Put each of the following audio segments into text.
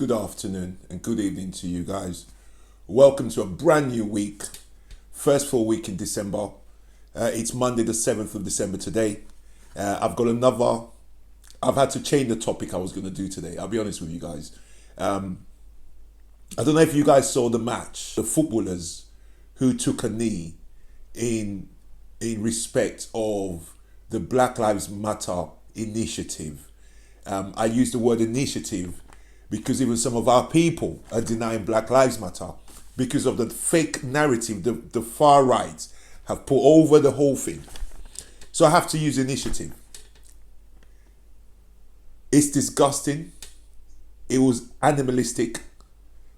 good afternoon, and good evening to you guys. Welcome to a brand new week, first full week in December. It's Monday the 7th of December today. I've had to change the topic I was going to do today. I'll be honest with you guys. I don't know if you guys saw the match, the footballers who took a knee in respect of the Black Lives Matter initiative. I use the word initiative because even some of our people are denying Black Lives Matter because of the fake narrative the far right have put over the whole thing. So I have to use initiative. It's disgusting. It was animalistic.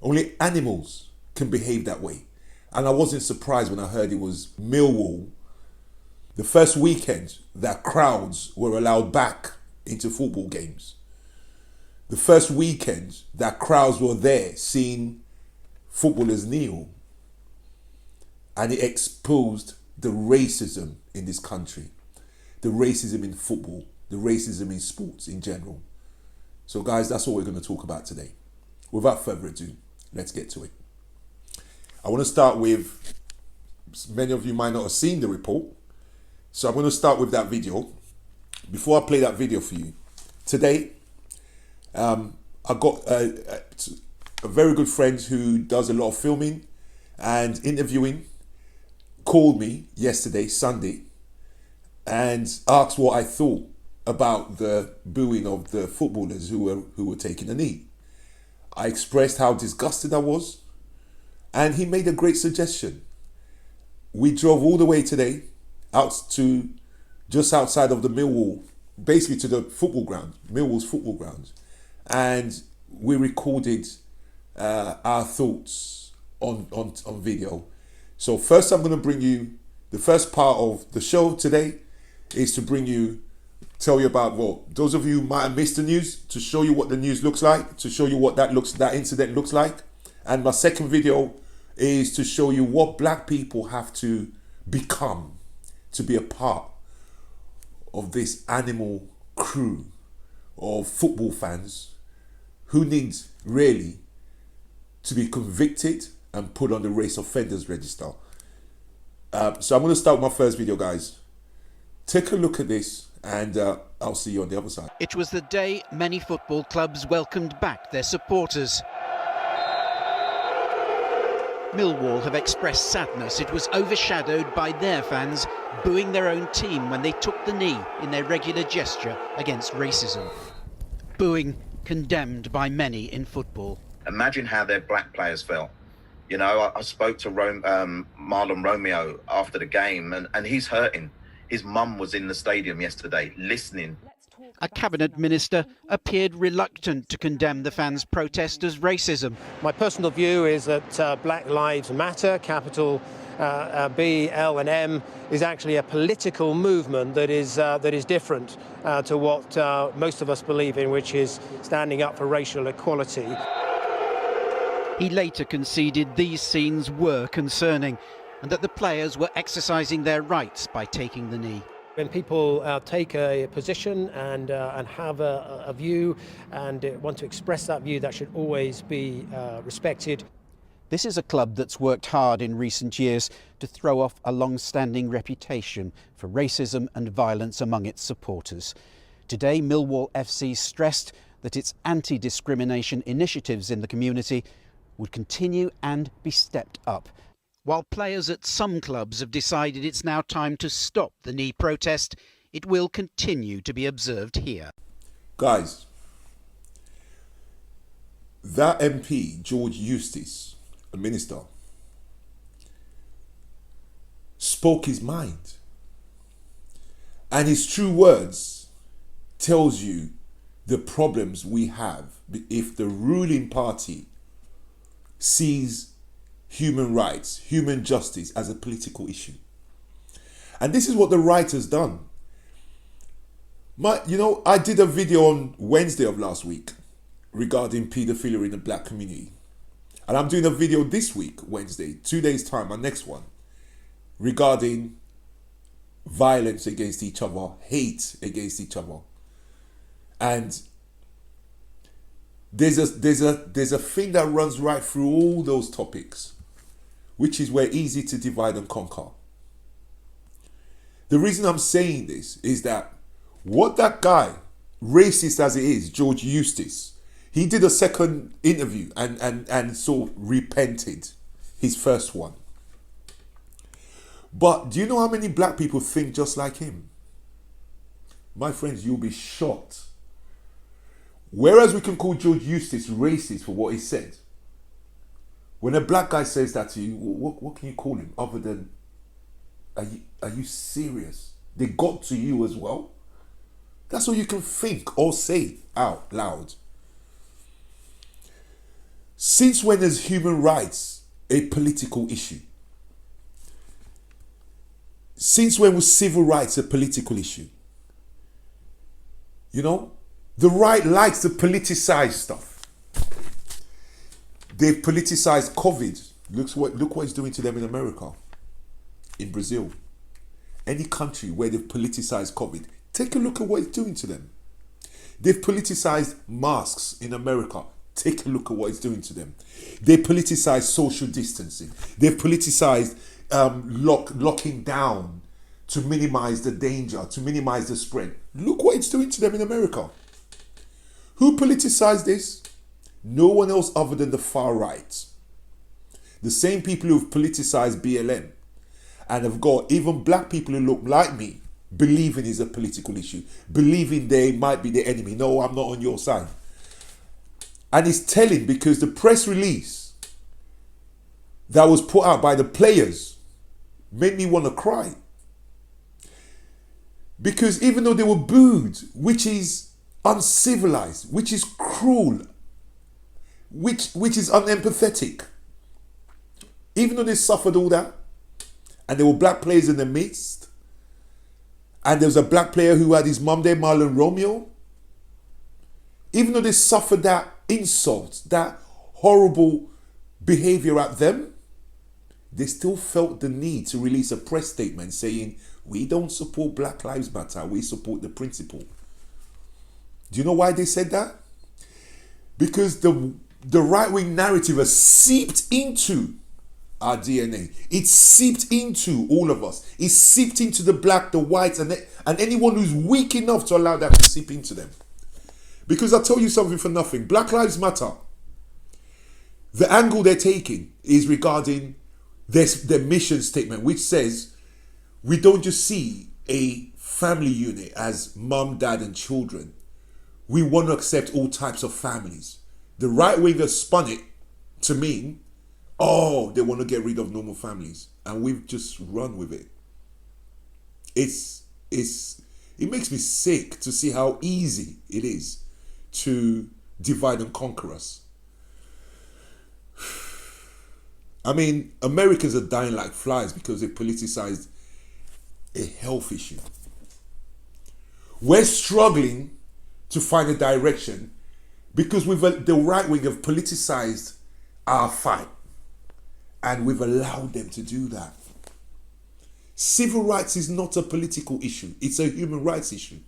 Only animals can behave that way. And I wasn't surprised when I heard it was Millwall, the first weekend that crowds were allowed back into football games. The first weekend that crowds were there seeing footballers kneel. And it exposed the racism in this country, the racism in football, the racism in sports in general. So guys, that's what we're going to talk about today. Without further ado, let's get to it. I want to start with, many of you might not have seen the report, so I'm going to start with that video. Before I play that video for you, today I got a very good friend who does a lot of filming and interviewing, called me yesterday, Sunday, and asked what I thought about the booing of the footballers who were taking a knee. I expressed how disgusted I was, and he made a great suggestion. We drove all the way today out to just outside of the Millwall, basically to the football ground, Millwall's football ground, and we recorded our thoughts on video. So first I'm going to bring you, the first part of the show today is to tell you about, well, those of you who might have missed the news, to show you what the news looks like, to show you what that incident looks like. And my second video is to show you what black people have to become to be a part of this animal crew of football fans who needs really to be convicted and put on the race offenders register. So I'm going to start with my first video, guys. Take a look at this, and I'll see you on the other side. It was the day many football clubs welcomed back their supporters. Millwall have expressed sadness it was overshadowed by their fans booing their own team when they took the knee in their regular gesture against racism. Booing condemned by many in football. Imagine how their black players felt. You know, I spoke to Marlon Romeo after the game, and he's hurting. His mum was in the stadium yesterday listening. A cabinet minister appeared reluctant to condemn the fans' protest as racism. My personal view is that Black Lives Matter, capital B, L and M, is actually a political movement that is different to what most of us believe in, which is standing up for racial equality. He later conceded these scenes were concerning and that the players were exercising their rights by taking the knee. When people take a position and have a view and want to express that view, that should always be respected. This is a club that's worked hard in recent years to throw off a long-standing reputation for racism and violence among its supporters. Today, Millwall FC stressed that its anti-discrimination initiatives in the community would continue and be stepped up. While players at some clubs have decided it's now time to stop the knee protest, it will continue to be observed here. Guys, that MP, George Eustace, a minister, spoke his mind. And his true words tells you the problems we have if the ruling party sees human rights, human justice as a political issue. And this is what the right has done. I did a video on Wednesday of last week regarding paedophilia in the black community. And I'm doing a video this week, Wednesday, 2 days time, my next one, regarding violence against each other, hate against each other. And there's a thing that runs right through all those topics, which is we're easy to divide and conquer. The reason I'm saying this is that what that guy, racist as it is, George Eustace, he did a second interview and sort of repented his first one. But do you know how many black people think just like him? My friends, you'll be shocked. Whereas we can call George Eustace racist for what he said, when a black guy says that to you, what can you call him other than, are you serious? They got to you as well? That's all you can think or say out loud. Since when is human rights a political issue? Since when was civil rights a political issue? You know, the right likes to politicize stuff. They've politicized COVID. Look what it's doing to them in America, in Brazil. Any country where they've politicized COVID, take a look at what it's doing to them. They've politicized masks in America. Take a look at what it's doing to them. They politicized social distancing. They've politicized locking down to minimize the danger, to minimize the spread. Look what it's doing to them in America. Who politicized this? No one else other than the far right. The same people who've politicized BLM and have got even black people who look like me believing it's a political issue, believing they might be the enemy. No, I'm not on your side. And it's telling because the press release that was put out by the players made me want to cry. Because even though they were booed, which is uncivilized, which is cruel, which is unempathetic, even though they suffered all that, and there were black players in the midst, and there was a black player who had his mum there, Marlon Romeo, even though they suffered that insult, that horrible behavior at them, they still felt the need to release a press statement saying, we don't support Black Lives Matter, we support the principle. Do you know why they said that? Because the right-wing narrative has seeped into our DNA. It's seeped into all of us. It's seeped into the black, the whites, and anyone who's weak enough to allow that to seep into them. Because I'll tell you something for nothing. Black Lives Matter, the angle they're taking is regarding their mission statement, which says we don't just see a family unit as mum, dad, and children. We want to accept all types of families. The right wingers spun it to mean, oh, they want to get rid of normal families. And we've just run with it. It makes me sick to see how easy it is to divide and conquer us. I mean, Americans are dying like flies because they politicized a health issue. We're struggling to find a direction because the right wing have politicized our fight, and we've allowed them to do that. Civil rights is not a political issue, it's a human rights issue.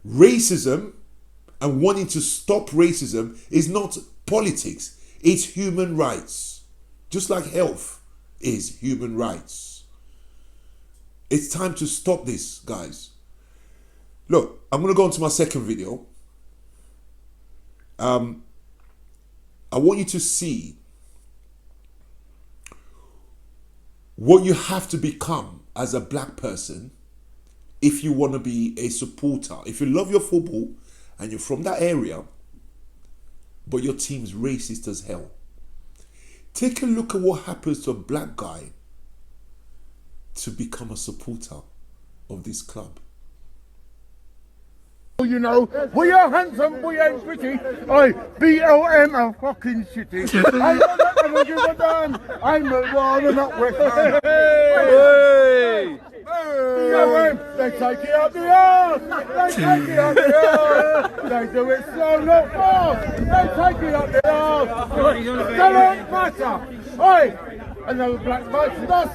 Racism and wanting to stop racism is not politics, it's human rights. Just like health is human rights. It's time to stop this, guys. Look, I'm going to go on to my second video. I want you to see what you have to become as a black person if you want to be a supporter. If you love your football and you're from that area, but your team's racist as hell. Take a look at what happens to a black guy to become a supporter of this club. You know, we are handsome, we ain't pretty. BLM are fucking shitty. I'm not gonna give a damn. I'm Millwall and not West Ham. Hey! BLM, they take it up the arse. They take it up the arse. They do it slow, not fast. They take it up the arse. They don't matter. Oi! Another black bites at us.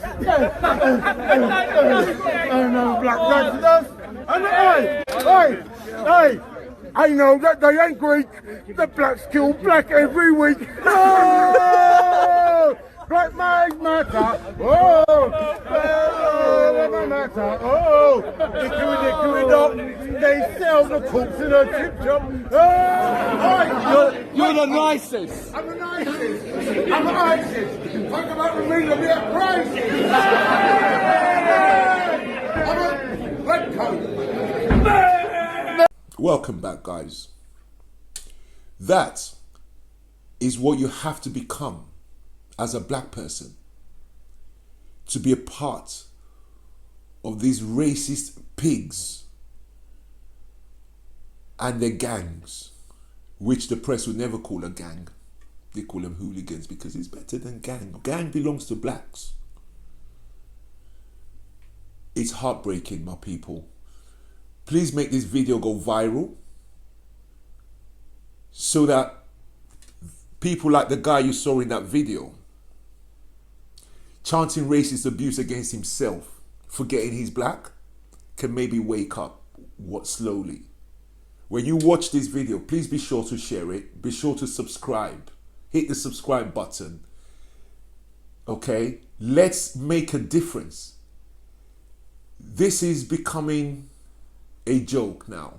Another black bites at us. And hey, I know that they ain't Greek. The blacks kill black every week. Oh, Black Lives Matter. Oh, matter. Oh, they sell the cooks in a chip shop. Oh, You're the nicest. I'm a nicest. I'm a nicest. Talk about the meat of the price. I'm a red coat. Welcome back, guys. That is what you have to become as a black person to be a part of these racist pigs and their gangs, which the press would never call a gang. They call them hooligans because it's better than gang. Gang belongs to blacks. It's heartbreaking, my people. Please make this video go viral so that people like the guy you saw in that video chanting racist abuse against himself, forgetting he's black, can maybe wake up slowly. When you watch this video, please be sure to share it. Be sure to subscribe. Hit the subscribe button. Okay? Let's make a difference. This is becoming a joke now.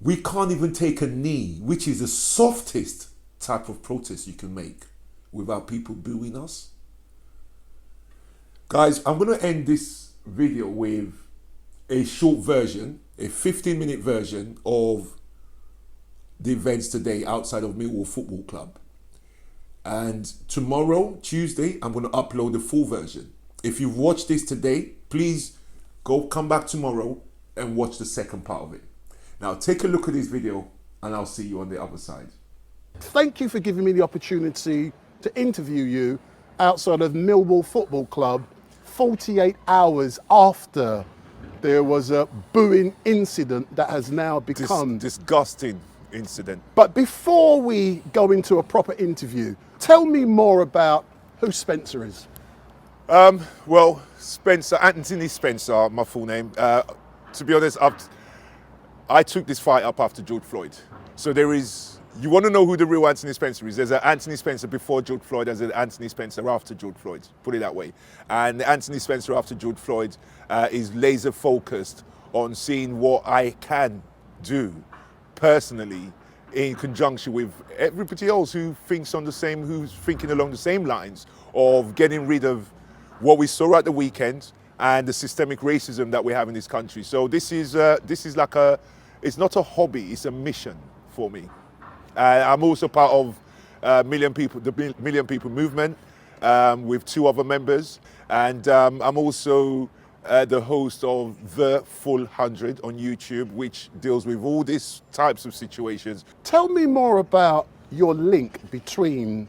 We can't even take a knee, which is the softest type of protest you can make, without people booing us. Guys, I'm going to end this video with a short version, a 15-minute version of the events today outside of Millwall Football Club. And tomorrow, Tuesday, I'm going to upload the full version. If you've watched this today, please come back tomorrow and watch the second part of it. Now take a look at this video and I'll see you on the other side. Thank you for giving me the opportunity to interview you outside of Millwall Football Club 48 hours after there was a booing incident that has now become... Disgusting incident. But before we go into a proper interview, tell me more about who Spencer is. Well, Anthony Spencer, my full name. To be honest, I took this fight up after George Floyd. So you want to know who the real Anthony Spencer is. There's an Anthony Spencer before George Floyd, there's an Anthony Spencer after George Floyd, put it that way. And Anthony Spencer after George Floyd is laser focused on seeing what I can do personally in conjunction with everybody else who's thinking along the same lines of getting rid of what we saw at the weekend and the systemic racism that we have in this country. So this is like it's not a hobby, it's a mission for me. I'm also part of the Million People movement with 2 other members. And I'm also the host of The Full 100 on YouTube, which deals with all these types of situations. Tell me more about your link between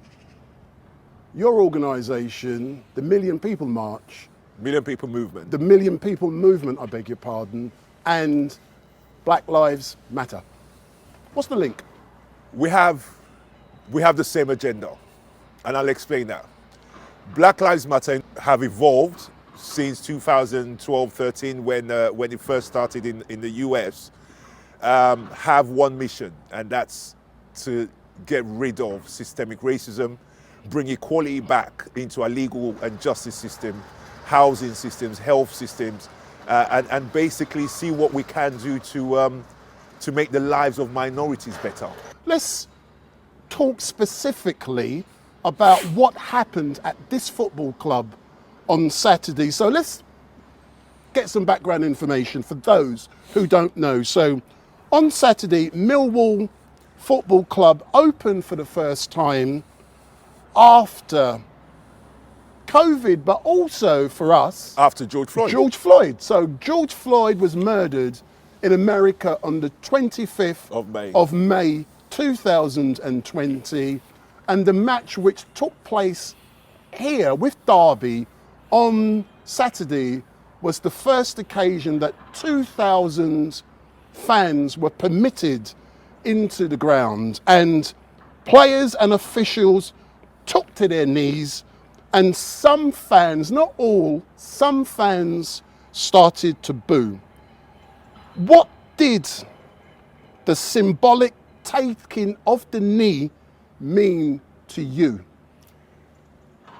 your organisation, the Million People March, Million People Movement. the Million People Movement, I beg your pardon, and Black Lives Matter. What's the link? We have the same agenda, and I'll explain that. Black Lives Matter have evolved since 2012-13 when it first started in the US, have one mission, and that's to get rid of systemic racism, bring equality back into our legal and justice system, housing systems, health systems, and basically see what we can do to make the lives of minorities better. Let's talk specifically about what happened at this football club on Saturday. So let's get some background information for those who don't know. So on Saturday, Millwall Football Club opened for the first time after COVID, but also for us, After George Floyd. George Floyd. So George Floyd was murdered in America on the 25th of May 2020, and the match which took place here with Derby on Saturday was the first occasion that 2,000 fans were permitted into the ground, and players and officials took to their knees, and some fans, not all, some fans started to boo. What did the symbolic taking of the knee mean to you?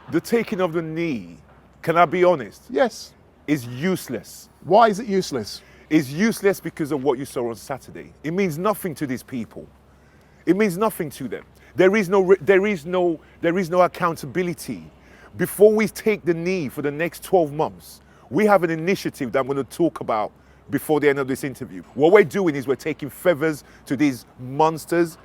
The taking of the knee, can I be honest, Yes. is useless. Why is it useless? It's useless because of what you saw on Saturday. It means nothing to these people. It means nothing to them. There is no accountability. Before we take the knee for the next 12 months, we have an initiative that I'm going to talk about before the end of this interview. What we're doing is we're taking feathers to these monsters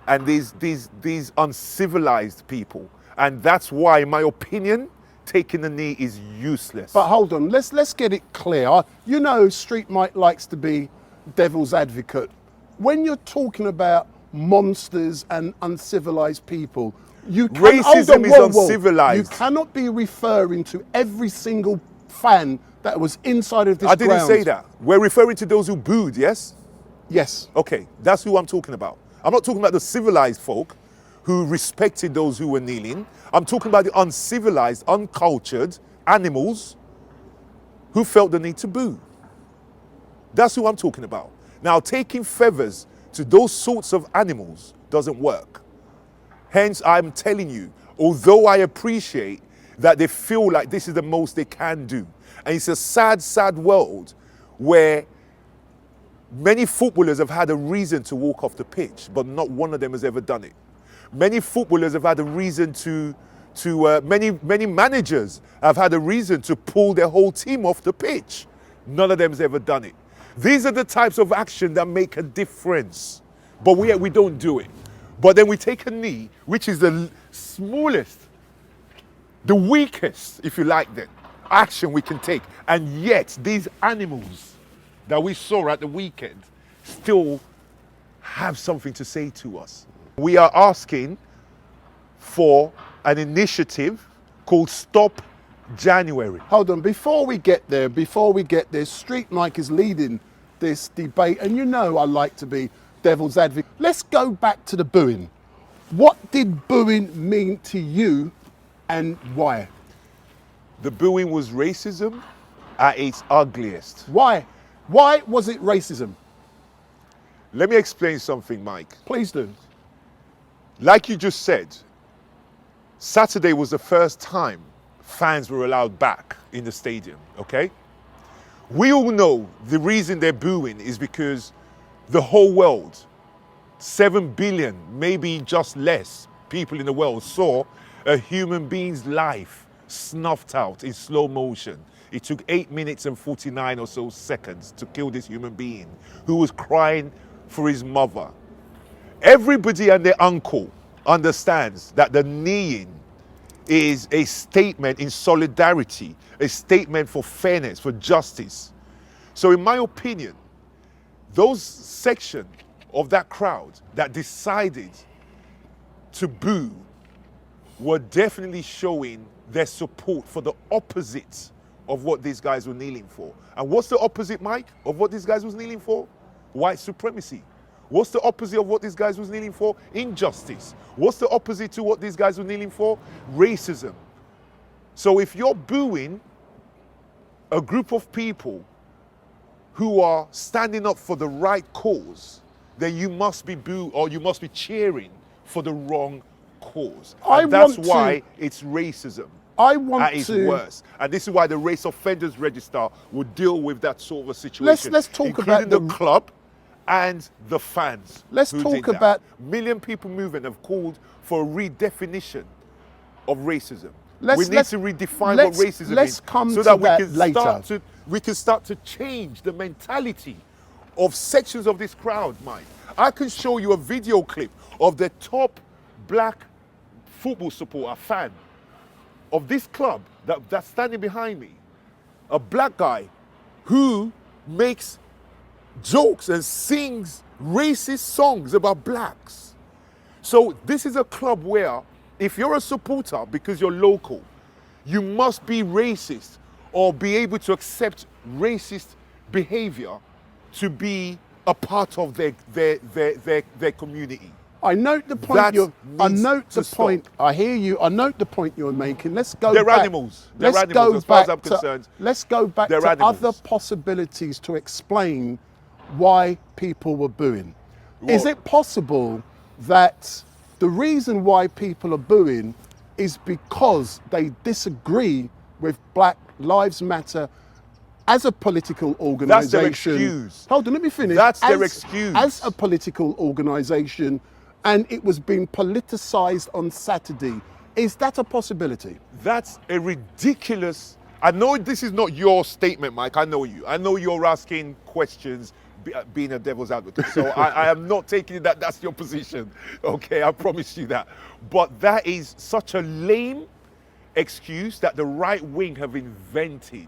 and these uncivilized people. And that's why, in my opinion, taking the knee is useless. But hold on, let's get it clear. You know, Street Mike likes to be devil's advocate. When you're talking about monsters and uncivilized people, racism is uncivilized. You cannot be referring to every single fan that was inside of this ground. I didn't say that. We're referring to those who booed, yes? Yes. Okay, that's who I'm talking about. I'm not talking about the civilized folk who respected those who were kneeling. I'm talking about the uncivilized, uncultured animals who felt the need to boo. That's who I'm talking about. Now, taking feathers to those sorts of animals doesn't work. Hence, I'm telling you, although I appreciate that they feel like this is the most they can do, and it's a sad, sad world where many footballers have had a reason to walk off the pitch, but not one of them has ever done it. Many footballers have had a reason many managers have had a reason to pull their whole team off the pitch. None of them has ever done it. These are the types of action that make a difference, but we don't do it. But then we take a knee, which is the smallest, the weakest, if you like, that action we can take. And yet these animals that we saw at the weekend still have something to say to us. We are asking for an initiative called Stop January. Hold on, before we get there, Street Mike is leading this debate, and you know I like to be devil's advocate. Let's go back to the booing. What did booing mean to you and why? The booing was racism at its ugliest. Why? Why was it racism? Let me explain something, Mike. Please do. Like you just said, Saturday was the first time fans were allowed back in the stadium, okay? We all know the reason they're booing is because the whole world, 7 billion, maybe just less people in the world saw a human being's life snuffed out in slow motion. It took 8 minutes and 49 or so seconds to kill this human being who was crying for his mother. Everybody and their uncle understands that the kneeing is a statement in solidarity, a statement for fairness, for justice. So in my opinion, those section of that crowd that decided to boo were definitely showing their support for the opposite of what these guys were kneeling for. And what's the opposite, Mike, of what these guys was kneeling for? White supremacy. What's the opposite of what these guys was kneeling for? Injustice. What's the opposite to what these guys were kneeling for? Racism. So if you're booing a group of people who are standing up for the right cause, then you must be you must be cheering for the wrong cause. And that's why it's racism. At its worst. And this is why the Race Offenders Register will deal with that sort of a situation. Let's talk including about the club and the fans. Let's talk about Million People Movement have called for a redefinition of racism. We need to redefine what racism is, so that we can start to change the mentality of sections of this crowd, Mike. I can show you a video clip of the top black football supporter, fan of this club that's standing behind me. A black guy who makes jokes and sings racist songs about blacks. So this is a club where if you're a supporter because you're local, you must be racist or be able to accept racist behavior to be a part of their community. I note the point I hear you. I note the point you're making. Let's go back. They're animals. They're animals, as far as I'm concerned. Let's go back to other possibilities to explain why people were booing. Is it possible that the reason why people are booing is because they disagree with Black Lives Matter as a political That's their organisation? excuse. Hold on, let me finish. That's their excuse. As a political organisation, and it was being politicised on Saturday. Is that a possibility? That's a ridiculous. I know this is not your statement, Mike. I know you. I know you're asking questions, being a devil's advocate. So I am not taking it that that's your position. Okay, I promise you that. But that is such a lame excuse that the right wing have invented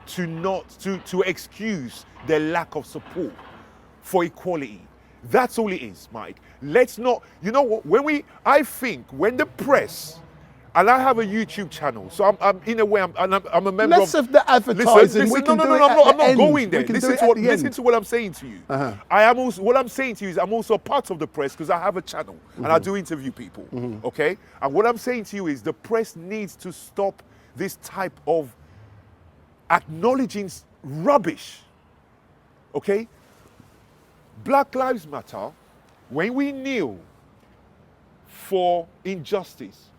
to excuse their lack of support for equality. That's all it is, Mike. Let's not, you know what, I think when the press, and I have a YouTube channel, so I'm in a way, I'm a member of... Less of the advertising, we can do it I'm not at the going end. there. We can do Listen it to at what, the listen end. to what I'm saying to you. I am also, what I'm saying to you is I'm also a part of the press because I have a channel and I do interview people, okay? And what I'm saying to you is the press needs to stop this type of acknowledging rubbish, okay? Black Lives Matter, when we kneel for injustice,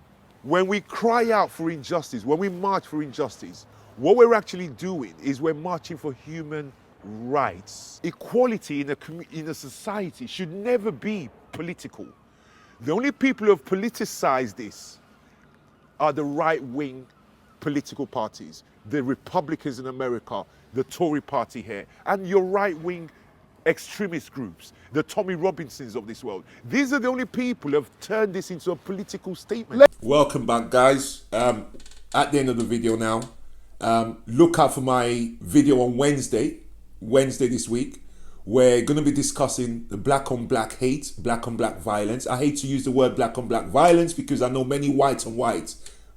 when we cry out for injustice, when we march for injustice, what we're actually doing is we're marching for human rights. Equality in a society should never be political. The only people who have politicized this are the right-wing political parties, the Republicans in America, the Tory party here, and your right-wing extremist groups, the Tommy Robinsons of this world. These are the only people who have turned this into a political statement. Welcome back, guys. At the end of the video now, look out for my video on Wednesday this week. We're going to be discussing the black on black hate, black on black violence. I hate to use the word black on black violence because I know many white on white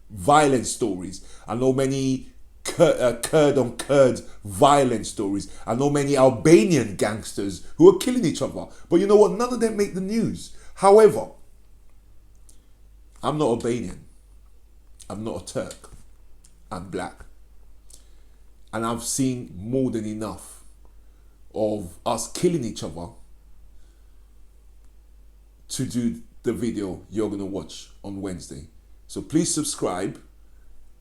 violence stories. I know many Kurd on Kurd violence stories. I know many Albanian gangsters who are killing each other. But you know what? None of them make the news. However, I'm not Albanian. I'm not a Turk. I'm black. And I've seen more than enough of us killing each other to do the video you're going to watch on Wednesday. So please subscribe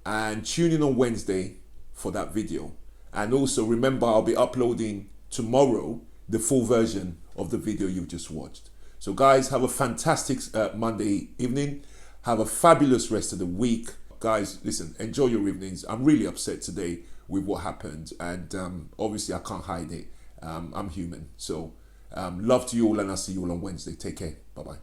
and tune in on Wednesday for that video. And also remember, I'll be uploading tomorrow the full version of the video you've just watched. So guys, have a fantastic Monday evening. Have a fabulous rest of the week. Guys, listen, enjoy your evenings. I'm really upset today with what happened. And obviously I can't hide it. I'm human. So love to you all, and I'll see you all on Wednesday. Take care. Bye-bye.